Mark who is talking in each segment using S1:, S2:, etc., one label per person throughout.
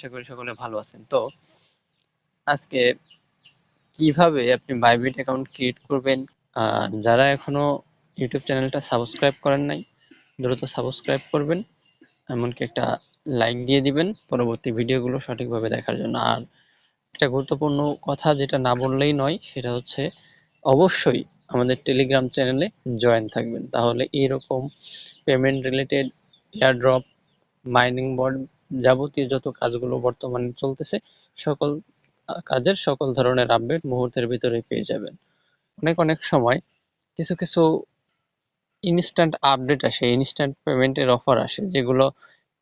S1: আশা করি সকলে ভালো আছেন। তো আজকে কিভাবে আপনি বাইবিট অ্যাকাউন্ট ক্রিয়েট করবেন, যারা এখনো ইউটিউব চ্যানেলটা সাবস্ক্রাইব করেন নাই দ্রুত সাবস্ক্রাইব করবেন, এমনকি একটা লাইক দিয়ে দিবেন পরবর্তী ভিডিওগুলো সঠিকভাবে দেখার জন্য। আর একটা গুরুত্বপূর্ণ কথা যেটা না বললেই নয়, সেটা হচ্ছে অবশ্যই আমাদের টেলিগ্রাম চ্যানেলে জয়েন থাকবেন। তাহলে এরকম payment related, airdrop, mining bond, যাবতীয় যত কাজগুলো বর্তমানে চলতেছে সকল কাজের সকল ধরনের আপডেট মুহূর্তের ভিতরে পেয়ে যাবেন। অনেক অনেক সময় কিছু কিছু ইনস্ট্যান্ট আপডেট আসে, ইনস্ট্যান্ট পেমেন্টের অফার আসে, যেগুলো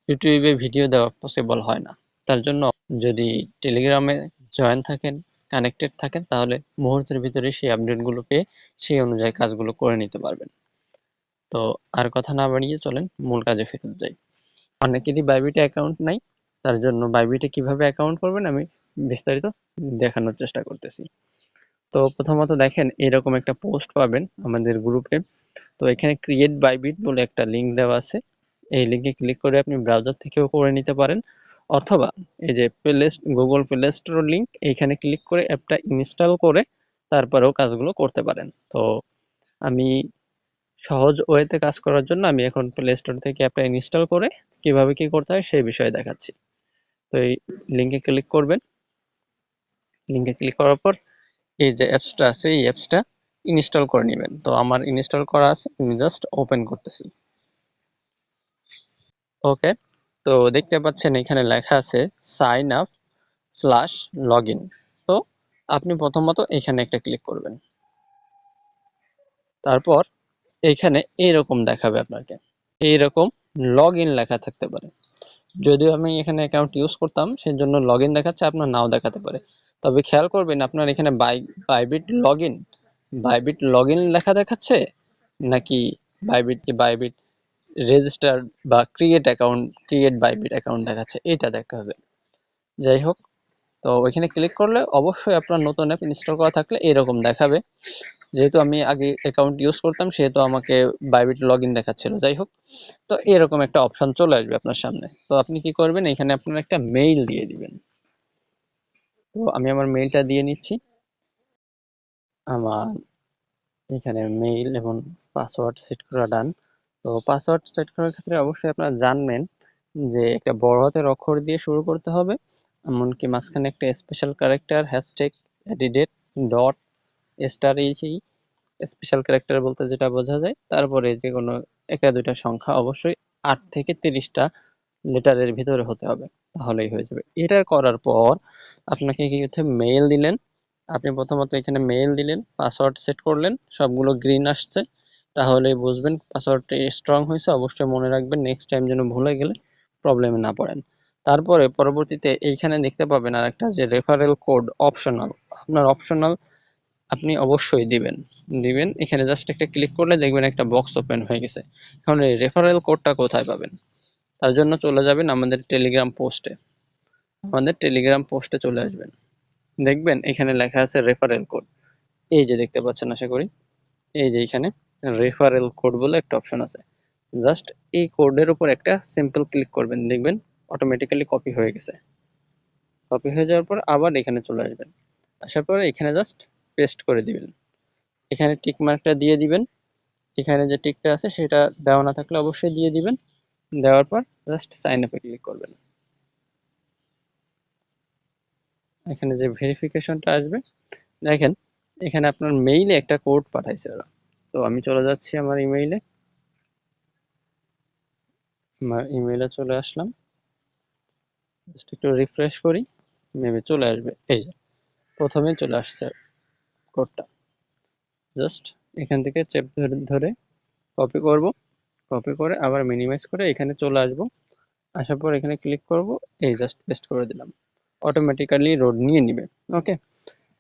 S1: ইউটিউবে ভিডিও দেওয়া পসিবল হয় না। তার জন্য যদি টেলিগ্রামে জয়েন থাকেন, কানেক্টেড থাকেন, তাহলে মুহূর্তের ভিতরে সেই আপডেটগুলো পেয়ে সেই অনুযায়ী কাজগুলো করে নিতে পারবেন। তো আর কথা না বাড়িয়ে চলেন মূল কাজে ফেরত যাই। অনেকেরই বাইবিটে অ্যাকাউন্ট নাই, তার জন্য বাইবিটে কিভাবে অ্যাকাউন্ট করবেন আমি বিস্তারিত দেখানোর চেষ্টা করতেছি। তো প্রথমত দেখেন, এরকম একটা পোস্ট পাবেন আমাদের গ্রুপে। তো এখানে ক্রিয়েট বাইবিট বলে একটা লিঙ্ক দেওয়া আছে, এই লিঙ্কে ক্লিক করে আপনি ব্রাউজার থেকেও করে নিতে পারেন, অথবা এই যে গুগল প্লে স্টোর লিঙ্ক, এইখানে ক্লিক করে অ্যাপটা ইনস্টল করে তারপরেও কাজগুলো করতে পারেন। তো আমি সহজ ওয়েতে কাজ করার জন্য আমি এখন প্লে স্টোর থেকে অ্যাপটা ইনস্টল করে কিভাবে কি করতে হয় সেই বিষয়ে দেখাচ্ছি। তো এই লিঙ্কে ক্লিক করবেন, লিঙ্কে ক্লিক করার পর এই যে অ্যাপসটা আছে এই অ্যাপসটা ইনস্টল করে নেবেন। তো আমার ইনস্টল করা আছে, আমি জাস্ট ওপেন করতেছি। ওকে, তো দেখতে পাচ্ছেন এখানে লেখা আছে sign up slash log in. তো আপনি প্রথমত এখানে একটা ক্লিক করবেন, তারপর এইখানে এইরকম দেখাবে আপনাকে, এইরকম লগ ইন লেখা থাকতে পারে। যদিও আমি এখানে অ্যাকাউন্ট ইউজ করতাম সেই জন্য লগ ইন দেখাচ্ছে, আপনার নাও দেখাতে পারে। তবে খেয়াল করবেন আপনার এখানে বাইবিট লগ ইন লেখা দেখাচ্ছে নাকি বাইবিট রেজিস্টার বা ক্রিয়েট বাইবিট অ্যাকাউন্ট দেখাচ্ছে, এটা দেখতে হবে। যাই হোক, তো ওইখানে ক্লিক করলে অবশ্যই আপনার নতুন অ্যাপ ইনস্টল করা থাকলে এরকম দেখাবে। যেহেতু আমি আগে অ্যাকাউন্ট ইউজ করতাম সেহেতু আমাকে বাইবিট লগ ইন দেখাচ্ছিল। যাই হোক, তো এরকম একটা অপশন চলে আসবে আপনার সামনে। তো আপনি কি করবেন, এখানে আপনার একটা মেইল দিয়ে দিবেন। তো আমি আমার মেইলটা দিয়ে নিচ্ছি। আমার এখানে মেইল এবং পাসওয়ার্ড সেট করা ডান। তো পাসওয়ার্ড সেট করার ক্ষেত্রে অবশ্যই আপনারা জানবেন যে একটা বড় হাতের অক্ষর দিয়ে শুরু করতে হবে, এমনকি মাঝখানে একটা স্পেশাল ক্যারেক্টার, হ্যাশট্যাগ, এডিডেট, ডট, স্টার, এই স্পেশাল ক্যারেক্টার বলতে যেটা বোঝা যায়, তারপরে যে কোনো একটা দুইটা সংখ্যা, অবশ্যই 8 থেকে 30টা লেটারের ভিতরে হতে হবে, তাহলেই হয়ে যাবে। এটা করার পর আপনাকে কি হচ্ছে, মেইল দিলেন। আপনি প্রথমত এখানে মেইল দিলেন, পাসওয়ার্ড সেট করলেন, সবগুলো গ্রিন আসছে, তাহলেই বুঝবেন পাসওয়ার্ডটা স্ট্রং হয়েছে। অবশ্যই মনে রাখবেন নেক্সট টাইম যেন ভুলে গেলে প্রবলেমে না পড়েন। তারপরে পরবর্তীতে এইখানে দেখতে পাবেন আর একটা যে রেফারেল কোড অপশনাল, আপনার অপশনাল আপনি অবশ্যই দিবেন। এখানে জাস্ট একটা ক্লিক করলে দেখবেন একটা বক্স ওপেন হয়ে গেছে। এখন এই রেফারেল কোডটা কোথায় পাবেন, তার জন্য চলে যাবেন আমাদের টেলিগ্রাম পোস্টে চলে আসবেন। দেখবেন এখানে লেখা আছে রেফারেল কোড, এই যে দেখতে পাচ্ছেন আশা করি, এই যে এখানে রেফারেল কোড বলে একটা অপশন আছে। জাস্ট এই কোডের উপর একটা সিম্পল ক্লিক করবেন, দেখবেন অটোমেটিক্যালি কপি হয়ে গেছে। কপি হয়ে যাওয়ার পর আবার এখানে চলে আসবেন, আসার পরে এখানে জাস্ট পেস্ট করে দিবেন। এখানে টিক মার্কটা দিয়ে দিবেন, এখানে যে টিকটা আছে সেটা দেওয়া না থাকলে অবশ্যই দিয়ে দিবেন। দেওয়ার পর জাস্ট সাইন আপে ক্লিক করবেন। এখানে যে ভেরিফিকেশনটা আসবে, দেখেন এখানে আপনার মেইলে একটা কোড পাঠাইছে ওরা। তো আমি চলে যাচ্ছি আমার ইমেইলে চলে আসলাম, জাস্ট একটু রিফ্রেশ করি, মেবি চলে আসবে। এই যে প্রথমেই চলে আসছে কোডটা, জাস্ট এখান থেকে চেপ ধরে ধরে কপি করব, কপি করে আবার মিনিমাইজ করে এখানে চলে আসব। আসার পর এখানে ক্লিক করব, এই জাস্ট পেস্ট করে দিলাম, অটোমেটিক্যালি লোড নিয়ে নিবে। ওকে,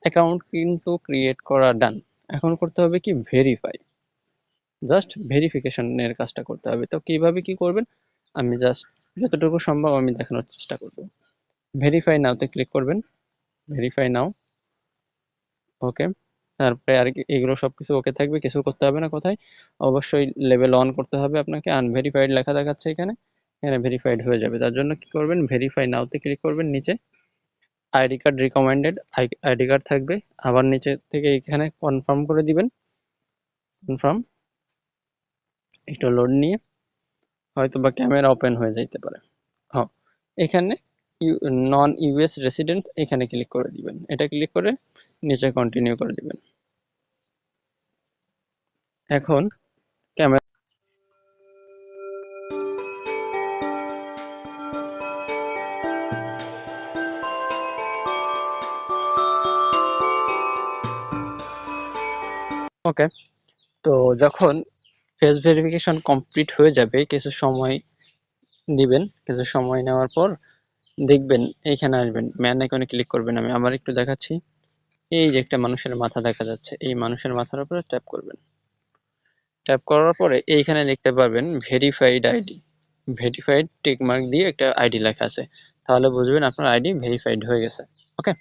S1: অ্যাকাউন্ট কিন্তু ক্রিয়েট করা ডান। এখন করতে হবে কি, ভেরিফাই, জাস্ট ভেরিফিকেশনের কাজটা করতে হবে। তো কিভাবে কি করবেন আমি জাস্ট যতটুকু সম্ভব আমি দেখানোর চেষ্টা করব। ভেরিফাই নাওতে ক্লিক করবেন, ভেরিফাই নাও। ওকে, তারপরে আর কি এগুলো সবকিছু ওকে থাকবে, কিছু করতে হবে না। কোথায়, অবশ্যই লেভেল অন করতে হবে আপনাকে, আনভেরিফাইড লেখা দেখাচ্ছে এখানে, এখানে ভেরিফাইড হয়ে যাবে। তার জন্য কি করবেন, ভেরিফাই নাওতে ক্লিক করবেন। নিচে ID card recommended ID card থাকবে, আবার নিচে থেকে এখানে কনফার্ম করে দিবেন। কনফার্ম, একটু লোড নিয়ে হয়তো বা ক্যামেরা ওপেন হয়ে যাইতে পারে। হ্যাঁ, এখানে নন ইউএস রেসিডেন্ট এখানে ক্লিক করে দিবেন। এটা ক্লিক করে নিচে কন্টিনিউ করে দিবেন। এখন ক্যামেরা ওকে। তো যখন ফেস ভেরিফিকেশন কমপ্লিট হয়ে যাবে, কিছু সময় দিবেন। কিছু সময় নেওয়ার পর দেখবেন এইখানে আসবেন, ম্যান আইকনে ক্লিক করবেন। আমি আবার একটু দেখাচ্ছি। এই যে একটা মানুষের মাথা দেখা যাচ্ছে, এই মানুষের মাথার উপরে ট্যাপ করবেন। ট্যাপ করার পরে এইখানে দেখতে পারবেন verified ID, verified tick mark দিয়ে একটা আইডি লেখা আছে। তাহলে বুঝবেন আপনার আইডি ভেরিফাইড হয়ে গেছে। ওকে।